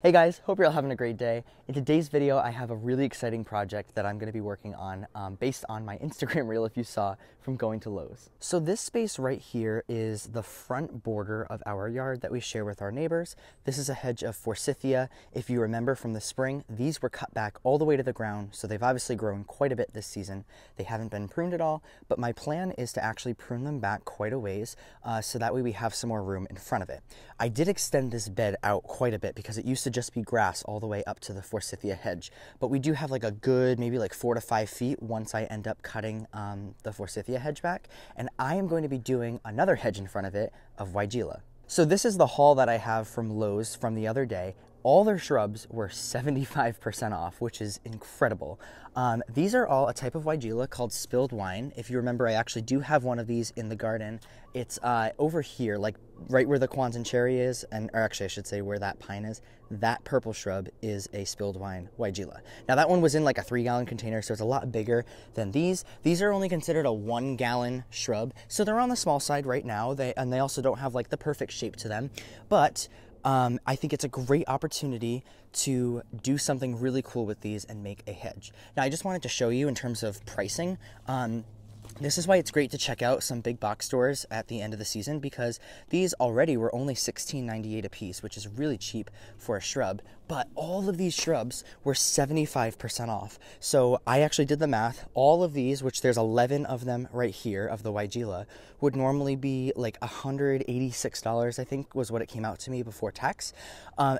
Hey guys, hope you're all having a great day. In today's video, I have a really exciting project that I'm going to be working on based on my Instagram reel, if you saw, from going to Lowe's. So this space right here is the front border of our yard that we share with our neighbors. This is a hedge of forsythia. If you remember from the spring, these were cut back all the way to the ground, so they've obviously grown quite a bit this season. They haven't been pruned at all, but my plan is to actually prune them back quite a ways, so that way we have some more room in front of it. I did extend this bed out quite a bit because it used to just be grass all the way up to the forsythia hedge, but we do have like a good maybe like 4 to 5 feet once I end up cutting the forsythia hedge back, and I am going to be doing another hedge in front of it of Weigela. So this is the haul that I have from Lowe's from the other day. All their shrubs were 75% off, which is incredible. These are all a type of Weigela called spilled wine. If you remember, I actually do have one of these in the garden. It's over here, like right where the Kwanzaa cherry is, or actually I should say where that pine is. That purple shrub is a spilled wine Weigela. Now that one was in like a 3-gallon container, so it's a lot bigger than these. These are only considered a 1-gallon shrub, so they're on the small side right now. They also don't have like the perfect shape to them, but I think it's a great opportunity to do something really cool with these and make a hedge. Now, I just wanted to show you in terms of pricing. This is why it's great to check out some big box stores at the end of the season, because these already were only $16.98 a piece, which is really cheap for a shrub. But all of these shrubs were 75% off. So I actually did the math. All of these, which there's 11 of them right here of the Weigela, would normally be like $186, I think was what it came out to me before tax.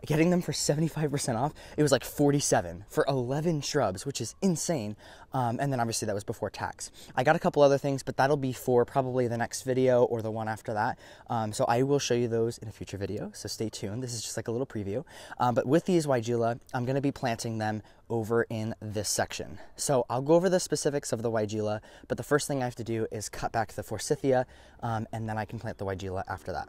Getting them for 75% off, it was like $47 for 11 shrubs, which is insane. And then obviously that was before tax. I got a couple other things, but that'll be for probably the next video or the one after that. So I will show you those in a future video, so stay tuned. This is just like a little preview. But with these Weigela, I'm going to be planting them over in this section. So I'll go over the specifics of the Weigela, but the first thing I have to do is cut back the forsythia, and then I can plant the Weigela after that.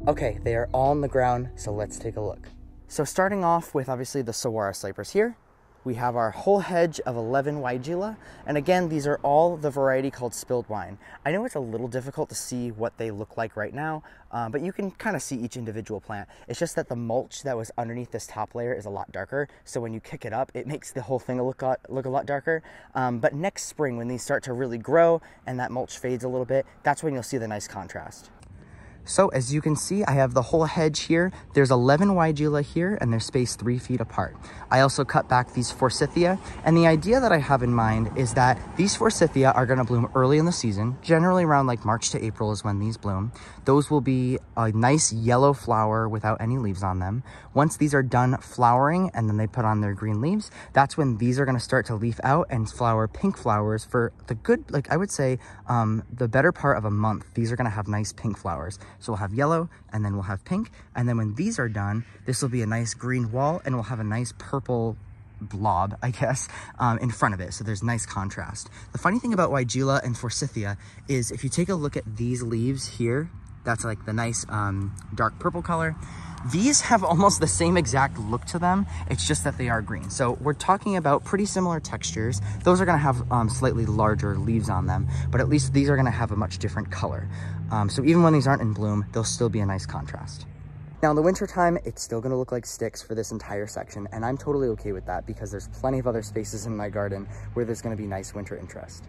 Okay, they are all on the ground, so let's take a look. So starting off with obviously the saguaro sleepers here, we have our whole hedge of 11 Weigela, and again, these are all the variety called spilled wine. I know it's a little difficult to see what they look like right now, but you can kind of see each individual plant. It's just that the mulch that was underneath this top layer is a lot darker, so when you kick it up, it makes the whole thing look a lot darker. But next spring, when these start to really grow and that mulch fades a little bit, that's when you'll see the nice contrast. So as you can see, I have the whole hedge here. There's 11 Weigela here, and they're spaced 3 feet apart. I also cut back these forsythia, and the idea that I have in mind is that these forsythia are gonna bloom early in the season. Generally around like March to April is when these bloom. Those will be a nice yellow flower without any leaves on them. Once these are done flowering and then they put on their green leaves, that's when these are gonna start to leaf out and flower pink flowers for the good, like I would say, the better part of a month. These are gonna have nice pink flowers. So we'll have yellow, and then we'll have pink, and then when these are done, this will be a nice green wall, and we'll have a nice purple blob, I guess, in front of it. So there's nice contrast. The funny thing about Weigela and forsythia is if you take a look at these leaves here, that's like the nice dark purple color. These have almost the same exact look to them. It's just that they are green. So we're talking about pretty similar textures. Those are gonna have slightly larger leaves on them, but at least these are gonna have a much different color. So even when these aren't in bloom, they'll still be a nice contrast. Now in the winter time, it's still gonna look like sticks for this entire section, and I'm totally okay with that because there's plenty of other spaces in my garden where there's gonna be nice winter interest.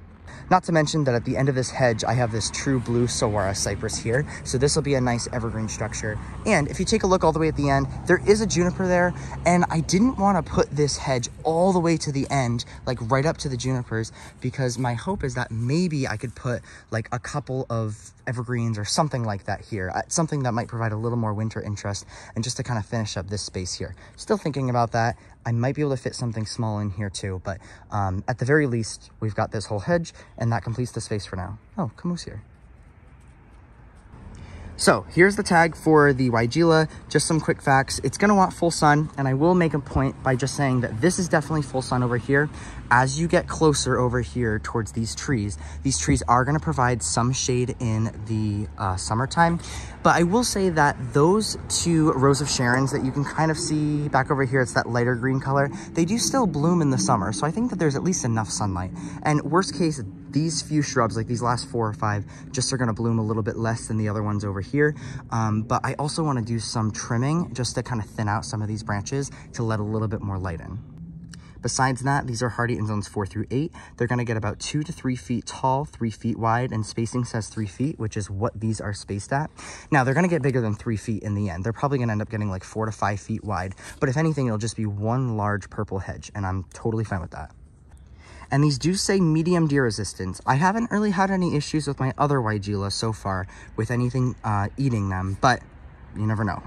Not to mention that at the end of this hedge, I have this true blue saguaro cypress here. So this will be a nice evergreen structure. And if you take a look all the way at the end, there is a juniper there. And I didn't want to put this hedge all the way to the end, like right up to the junipers, because my hope is that maybe I could put like a couple of evergreens or something like that here. Something that might provide a little more winter interest and just to kind of finish up this space here. Still thinking about that. I might be able to fit something small in here too, but at the very least, we've got this whole hedge and that completes the space for now. Oh, Camus here. So here's the tag for the Weigela. Just some quick facts. It's gonna want full sun, and I will make a point by just saying that this is definitely full sun over here. As you get closer over here towards these trees are gonna provide some shade in the summertime. But I will say that those 2 rows of Sharons that you can kind of see back over here, it's that lighter green color, they do still bloom in the summer. So I think that there's at least enough sunlight. And worst case, these few shrubs, like these last 4 or 5, just are gonna bloom a little bit less than the other ones over here. But I also wanna do some trimming just to kind of thin out some of these branches to let a little bit more light in. Besides that, these are hardy in zones 4 through 8. They're gonna get about 2 to 3 feet tall, 3 feet wide, and spacing says 3 feet, which is what these are spaced at. Now, they're gonna get bigger than 3 feet in the end. They're probably gonna end up getting like 4 to 5 feet wide, but if anything, it'll just be one large purple hedge, and I'm totally fine with that. And these do say medium deer resistance. I haven't really had any issues with my other Weigela so far with anything eating them, but you never know.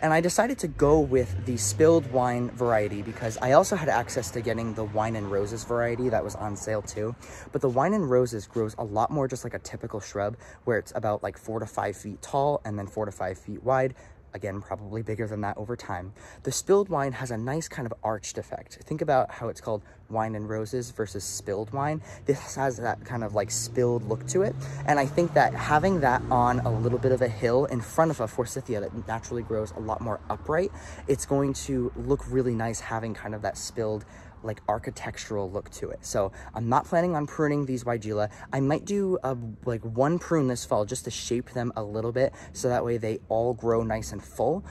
And I decided to go with the spilled wine variety because I also had access to getting the wine and roses variety that was on sale too. But the wine and roses grows a lot more just like a typical shrub where it's about like 4 to 5 feet tall and then 4 to 5 feet wide. Again, probably bigger than that over time. The spilled wine has a nice kind of arched effect. Think about how it's called wine and roses versus spilled wine. This has that kind of like spilled look to it. And I think that having that on a little bit of a hill in front of a forsythia that naturally grows a lot more upright, it's going to look really nice having kind of that spilled like architectural look to it. So I'm not planning on pruning these Weigela. I might do like 1 prune this fall just to shape them a little bit so that way they all grow nice and full,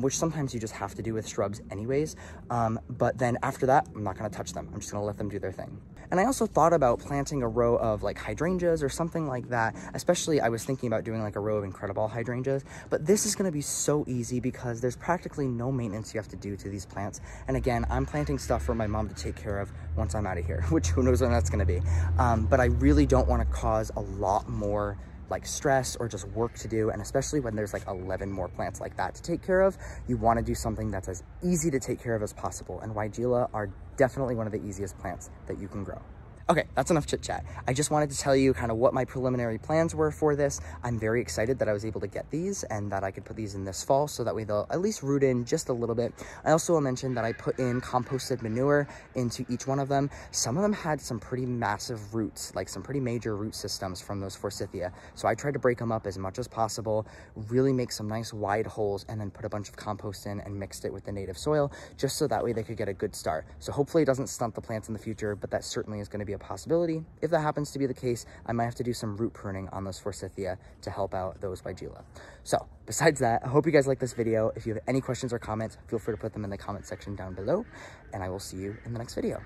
which sometimes you just have to do with shrubs anyways. But then after that, I'm not gonna touch them. I'm just gonna let them do their thing. And I also thought about planting a row of like hydrangeas or something like that. Especially I was thinking about doing like a row of Incredible hydrangeas, but this is gonna be so easy because there's practically no maintenance you have to do to these plants. And again, I'm planting stuff for my mom to take care of once I'm out of here, which who knows when that's gonna be. But I really don't wanna cause a lot more like stress or just work to do, and especially when there's like 11 more plants like that to take care of, you want to do something that's as easy to take care of as possible, and Weigela are definitely one of the easiest plants that you can grow. Okay, that's enough chit chat. I just wanted to tell you kind of what my preliminary plans were for this. I'm very excited that I was able to get these and that I could put these in this fall so that way they'll at least root in just a little bit. I also will mention that I put in composted manure into each one of them. Some of them had some pretty massive roots, like some pretty major root systems from those forsythia. So I tried to break them up as much as possible, really make some nice wide holes, and then put a bunch of compost in and mixed it with the native soil just so that way they could get a good start. So hopefully it doesn't stunt the plants in the future, but that certainly is going to be a possibility. If that happens to be the case, I might have to do some root pruning on those forsythia to help out those Weigela. So besides that, I hope you guys like this video. If you have any questions or comments, feel free to put them in the comment section down below, and I will see you in the next video.